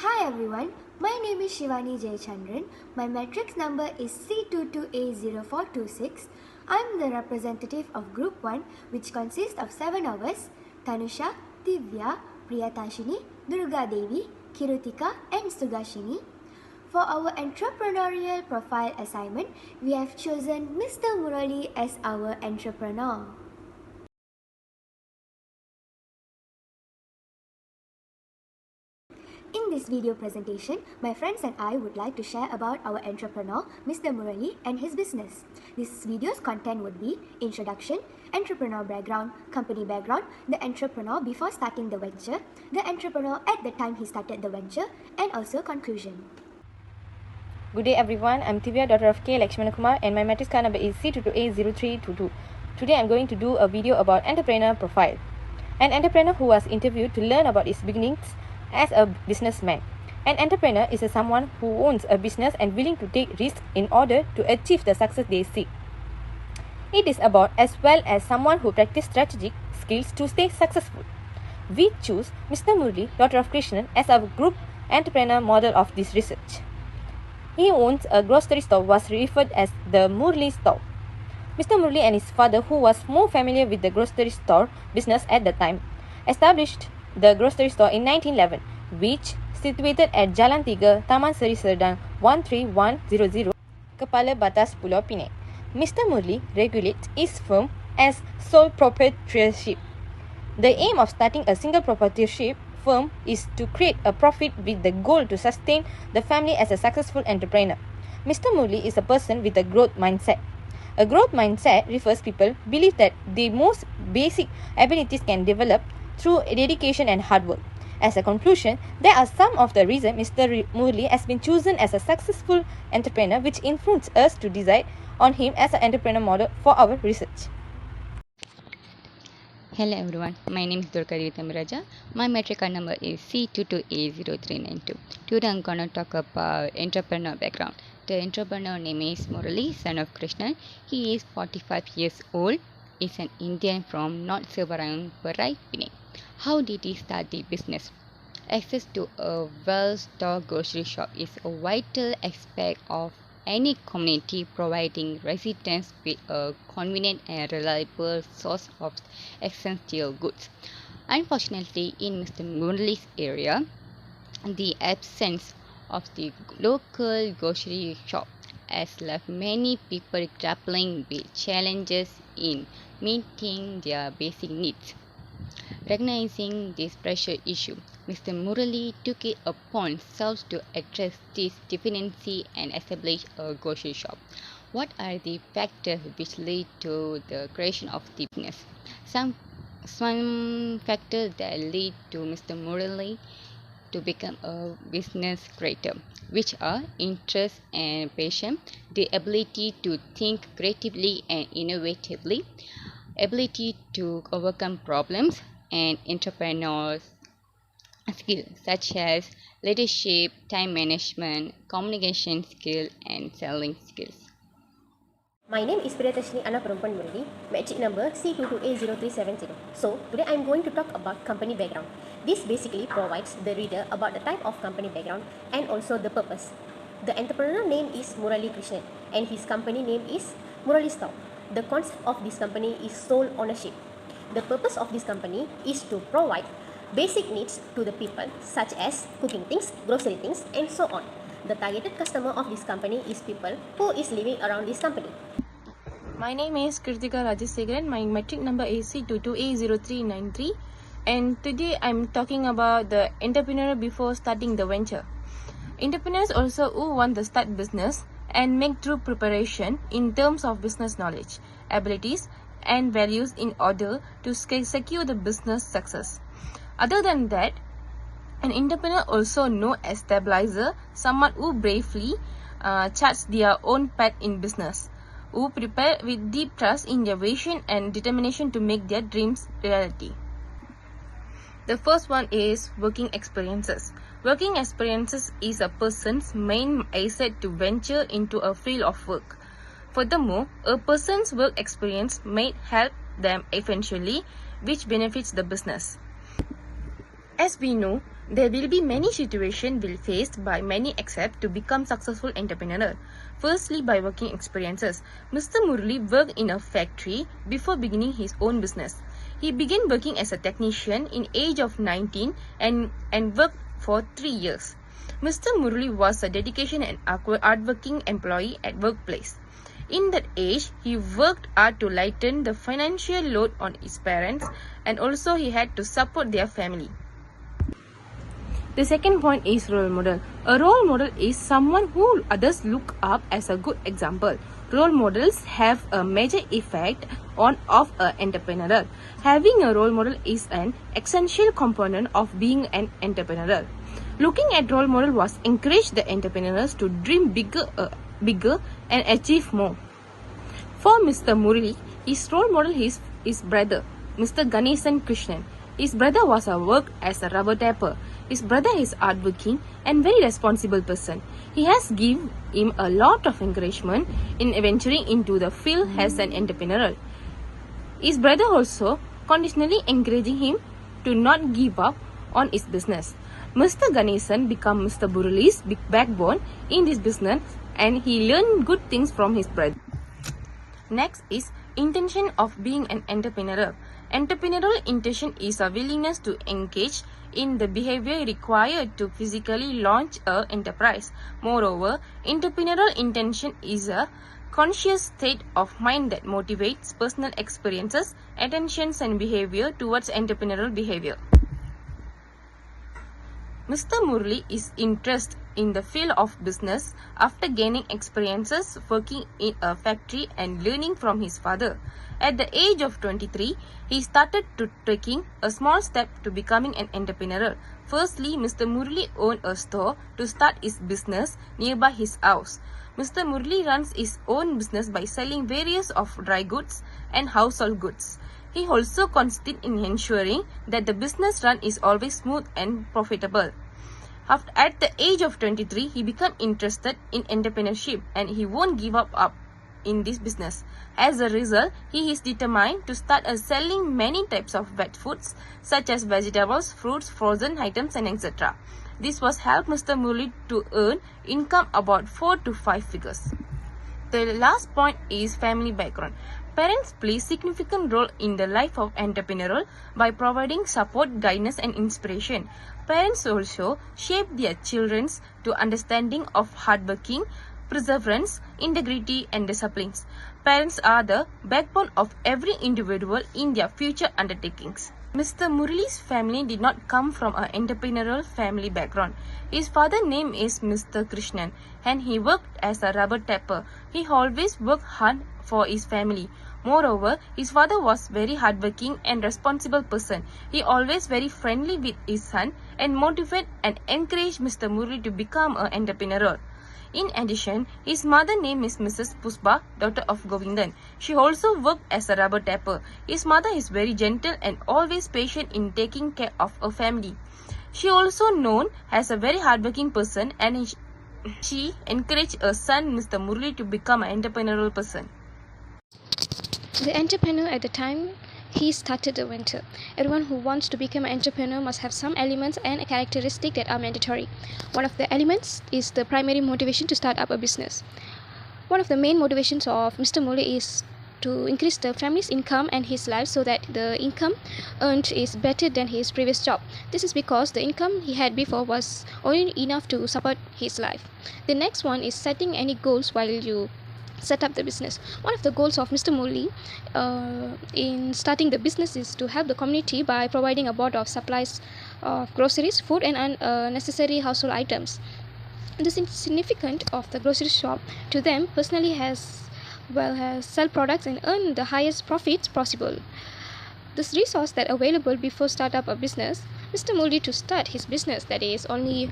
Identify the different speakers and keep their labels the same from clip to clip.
Speaker 1: Hi everyone, my name is Shivani Jayachandran. My matrix number is C22A0426. I am the representative of Group 1, which consists of 7 of us: Tanusha, Divya, Priyatashini, Durga Devi, Kirutika and Sugashini. For our entrepreneurial profile assignment, we have chosen Mr. Murali as our entrepreneur. In this video presentation, my friends and I would like to share about our entrepreneur, Mr. Murali, and his business. This video's content would be introduction, entrepreneur background, company background, the entrepreneur before starting the venture, the entrepreneur at the time he started the venture, and also conclusion.
Speaker 2: Good day everyone, I'm Tivya, daughter of K. Lakshmanakumar, and my matrix card number is C22A0322. Today I'm going to do a video about entrepreneur profile. An entrepreneur who was interviewed to learn about his beginnings as a businessman. An entrepreneur is someone who owns a business and willing to take risks in order to achieve the success they seek. It is about as well as someone who practices strategic skills to stay successful. We choose Mr. Murali, daughter of Krishnan, as our group entrepreneur model of this research. He owns a grocery store was referred as the Murali store. Mr. Murali and his father, who was more familiar with the grocery store business at the time, established the grocery store in 1911, which situated at Jalan 3, Taman Seri Serdang 13100, Kepala Batas Pulau Pinang. Mr. Murali regulates his firm as sole proprietorship. The aim of starting a single proprietorship firm is to create a profit with the goal to sustain the family as a successful entrepreneur. Mr. Murali is a person with a growth mindset. A growth mindset refers people believe that the most basic abilities can develop through dedication and hard work. As a conclusion, there are some of the reasons Mr. Murali has been chosen as a successful entrepreneur, which influence us to decide on him as an entrepreneur model for our research.
Speaker 3: Hello everyone, my name is Durga Devi. My matric card number is C22A0392. Today I'm going to talk about entrepreneur background. The entrepreneur name is Murali, son of Krishnan. He is 45 years old. Is an Indian from North Seberang, Perai, Penang. How did he start the business? Access to a well-stocked grocery shop is a vital aspect of any community, providing residents with a convenient and reliable source of essential goods. Unfortunately, in Mr. Murali's area, the absence of the local grocery shop has left many people grappling with challenges in meeting their basic needs. Recognizing this pressure issue, Mr. Murali took it upon himself to address this deficiency and establish a grocery shop. What are the factors which lead to the creation of the business? Some factors that lead to Mr. Murali to become a business creator, which are interest and passion, the ability to think creatively and innovatively, ability to overcome problems, and entrepreneurial skills such as leadership, time management, communication skill, and selling skills.
Speaker 4: My name is Priyatashini Anna Perempuan Murali, matric number C22A0370. So, today I am going to talk about company background. This basically provides the reader about the type of company background and also the purpose. The entrepreneur name is Murali Krishnan and his company name is Murali Store. The concept of this company is sole ownership. The purpose of this company is to provide basic needs to the people such as cooking things, grocery things, and so on. The targeted customer of this company is people who is living around this company.
Speaker 5: My name is Kirutika Rajasegaran. My matric number is C22A0393. And today I'm talking about the entrepreneur before starting the venture. Entrepreneurs also who want to start business and make true preparation in terms of business knowledge, abilities, and values in order to secure the business success. Other than that, an entrepreneur also known as stabilizer, someone who bravely charts their own path in business, who prepare with deep trust in their vision and determination to make their dreams reality. The first one is working experiences. Working experiences is a person's main asset to venture into a field of work. Furthermore, a person's work experience may help them eventually, which benefits the business. As we know, There will be many situations will faced by many except to become successful entrepreneur. Firstly, by working experiences. Mr. Murali worked in a factory before beginning his own business. He began working as a technician in age of 19 and worked for 3 years. Mr. Murali was a dedication and hardworking employee at workplace. In that age, he worked hard to lighten the financial load on his parents, and also he had to support their family. The second point is role model. A role model is someone who others look up as a good example. Role models have a major effect on of an entrepreneur. Having a role model is an essential component of being an entrepreneur. Looking at role model was encourage the entrepreneurs to dream bigger and achieve more. For Mr. Murali, his role model is his brother, Mr. Ganesan Krishnan. His brother was worked as a rubber tapper. His brother is hardworking and very responsible person. He has given him a lot of encouragement in venturing into the field as an entrepreneur. His brother also conditionally encouraging him to not give up on his business. Mr. Ganesan became Mr. Murali's big backbone in this business, and he learned good things from his brother. Next is intention of being an entrepreneur. Entrepreneurial intention is a willingness to engage in the behavior required to physically launch an enterprise. Moreover, entrepreneurial intention is a conscious state of mind that motivates personal experiences, attentions, and behavior towards entrepreneurial behavior. Mr. Murali is interested in the field of business after gaining experiences working in a factory and learning from his father. At the age of 23, he started to taking a small step to becoming an entrepreneur. Firstly, Mr. Murali owned a store to start his business nearby his house. Mr. Murali runs his own business by selling various of dry goods and household goods. He also concentrated in ensuring that the business run is always smooth and profitable. At the age of 23, he became interested in entrepreneurship and he won't give up in this business. As a result, he is determined to start selling many types of wet foods such as vegetables, fruits, frozen items, and etc. This was help Mr. Murali to earn income about 4 to 5 figures. The last point is family background. Parents play significant role in the life of entrepreneur by providing support, guidance, and inspiration. Parents also shape their children to understanding of hardworking, perseverance, integrity, and disciplines. Parents are the backbone of every individual in their future undertakings. Mr. Murali's family did not come from an entrepreneurial family background. His father's name is Mr. Krishnan and he worked as a rubber tapper. He always worked hard for his family. Moreover, his father was very hardworking and responsible person. He always very friendly with his son and motivate and encourage Mr. Murali to become an entrepreneur. In addition, his mother's name is Mrs. Puspa, daughter of Govindan. She also worked as a rubber tapper. His mother is very gentle and always patient in taking care of her family. She also known as a very hardworking person and she encouraged her son, Mr. Murali, to become an entrepreneurial person.
Speaker 6: The entrepreneur at the time he started the venture. Everyone who wants to become an entrepreneur must have some elements and characteristics that are mandatory. One of the elements is the primary motivation to start up a business. One of the main motivations of Mr. Murali is to increase the family's income and his life so that the income earned is better than his previous job. This is because the income he had before was only enough to support his life. The next one is setting any goals while you set up the business. One of the goals of Mr. Murali in starting the business is to help the community by providing a board of supplies of groceries, food, and necessary household items. The significance of the grocery shop to them personally has sell products and earn the highest profits possible. This resource that available before start up a business, Mr. Murali to start his business, that is only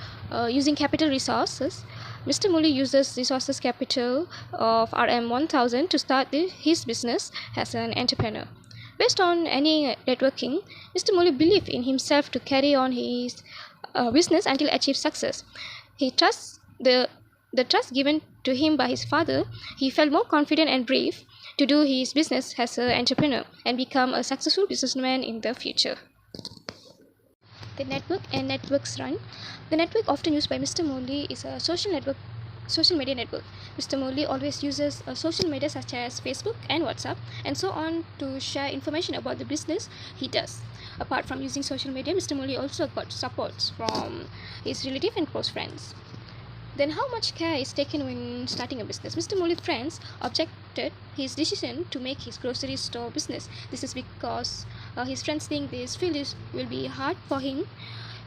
Speaker 6: using capital resources. Mr. Murali uses resources capital of RM1000 to start his business as an entrepreneur. Based on any networking, Mr. Murali believed in himself to carry on his business until achieve success. He trusts the trust given to him by his father. He felt more confident and brave to do his business as an entrepreneur and become a successful businessman in the future. the network and networks run. The network often used by Mr. Morley is a social media network. Mr. Morley always uses social media such as Facebook and WhatsApp and so on to share information about the business he does. Apart from using social media, Mr. Morley also got support from his relative and close friends. Then how much care is taken when starting a business? Mr. Morley's friends objected his decision to make his grocery store business. This is because his friends think this field will be hard for him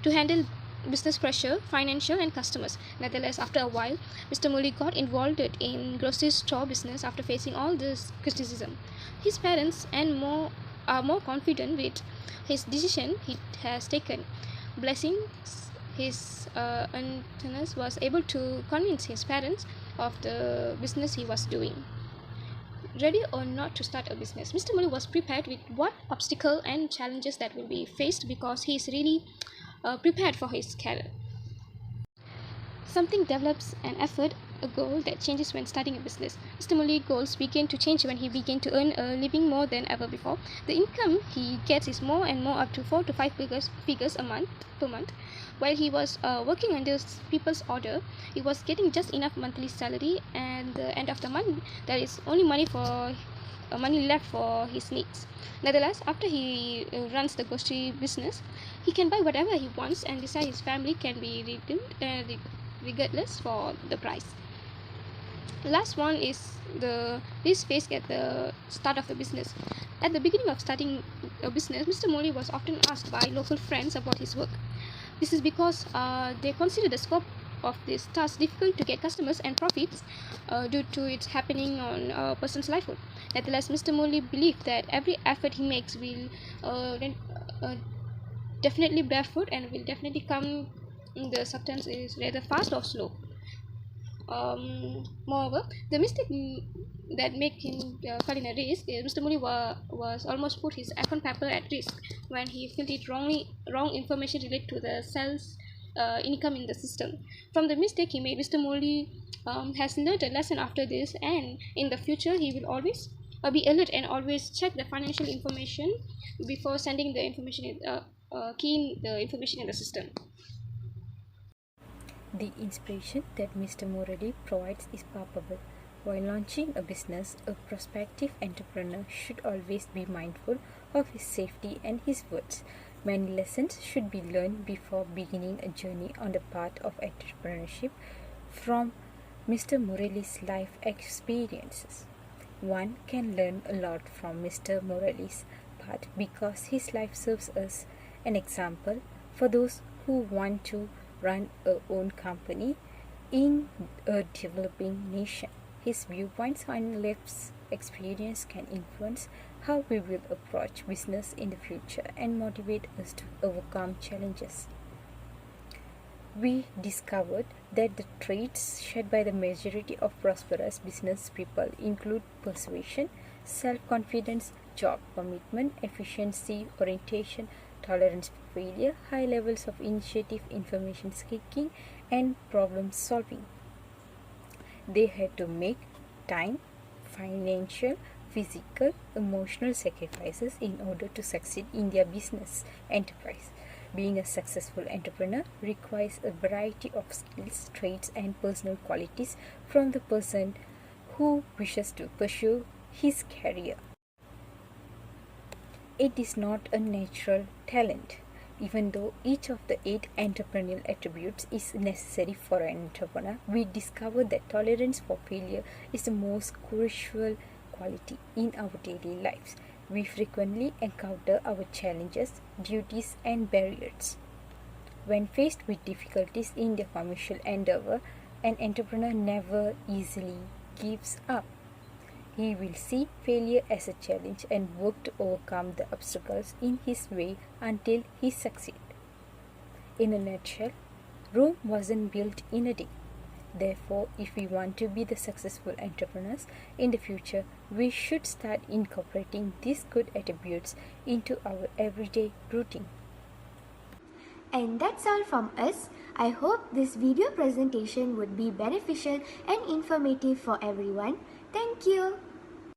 Speaker 6: to handle business pressure, financial and customers. Nevertheless, after a while, Mr. Morley got involved in grocery store business after facing all this criticism. His parents are more confident with his decision he has taken. Blessings, his Antanas was able to convince his parents of the business he was doing. Ready or not to start a business, Mr. Morley was prepared with what obstacle and challenges that will be faced because he is really prepared for his career. Something develops an effort, a goal that changes when starting a business. Mr. Morley's goals began to change when he began to earn a living more than ever before. The income he gets is more and more, up to 4 to 5 figures per month. While he was working under people's order, he was getting just enough monthly salary, and at the end of the month, there is only money left for his needs. Nevertheless, after he runs the grocery business, he can buy whatever he wants, and besides, his family can be redeemed regardless for the price. Last one is this phase at the start of the business. At the beginning of starting a business, Mr. Morley was often asked by local friends about his work. This is because they consider the scope of this task difficult to get customers and profits due to its happening on a person's livelihood. Nevertheless, Mr. Morley believed that every effort he makes will definitely bear fruit and will definitely come. The substance is rather fast or slow. Moreover, the mistake that made him fall in a risk is Mr. Morley was almost put his account paper at risk when he filled it wrong information related to the sales income in the system. From the mistake he made, Mr. Morley has learned a lesson after this, and in the future he will always be alert and always check the financial information before sending the information keying the information in the system.
Speaker 7: The inspiration that Mr. Morley provides is palpable. While launching a business, a prospective entrepreneur should always be mindful of his safety and his words. Many lessons should be learned before beginning a journey on the path of entrepreneurship from Mr. Morley's life experiences. One can learn a lot from Mr. Morley's path because his life serves as an example for those who want to run a own company in a developing nation. His viewpoints on life's experience can influence how we will approach business in the future and motivate us to overcome challenges. We discovered that the traits shared by the majority of prosperous business people include persuasion, self-confidence, job commitment, efficiency, orientation, tolerance for failure, high levels of initiative, information seeking, and problem solving. They had to make time, financial, physical, emotional sacrifices in order to succeed in their business enterprise. Being a successful entrepreneur requires a variety of skills, traits, and personal qualities from the person who wishes to pursue his career. It is not a natural talent. Even though each of the 8 entrepreneurial attributes is necessary for an entrepreneur, we discover that tolerance for failure is the most crucial quality in our daily lives. We frequently encounter our challenges, duties, and barriers. When faced with difficulties in their commercial endeavor, an entrepreneur never easily gives up. He will see failure as a challenge and work to overcome the obstacles in his way until he succeeds. In a nutshell, Rome wasn't built in a day. Therefore, if we want to be the successful entrepreneurs in the future, we should start incorporating these good attributes into our everyday routine.
Speaker 1: And that's all from us. I hope this video presentation would be beneficial and informative for everyone. Thank you.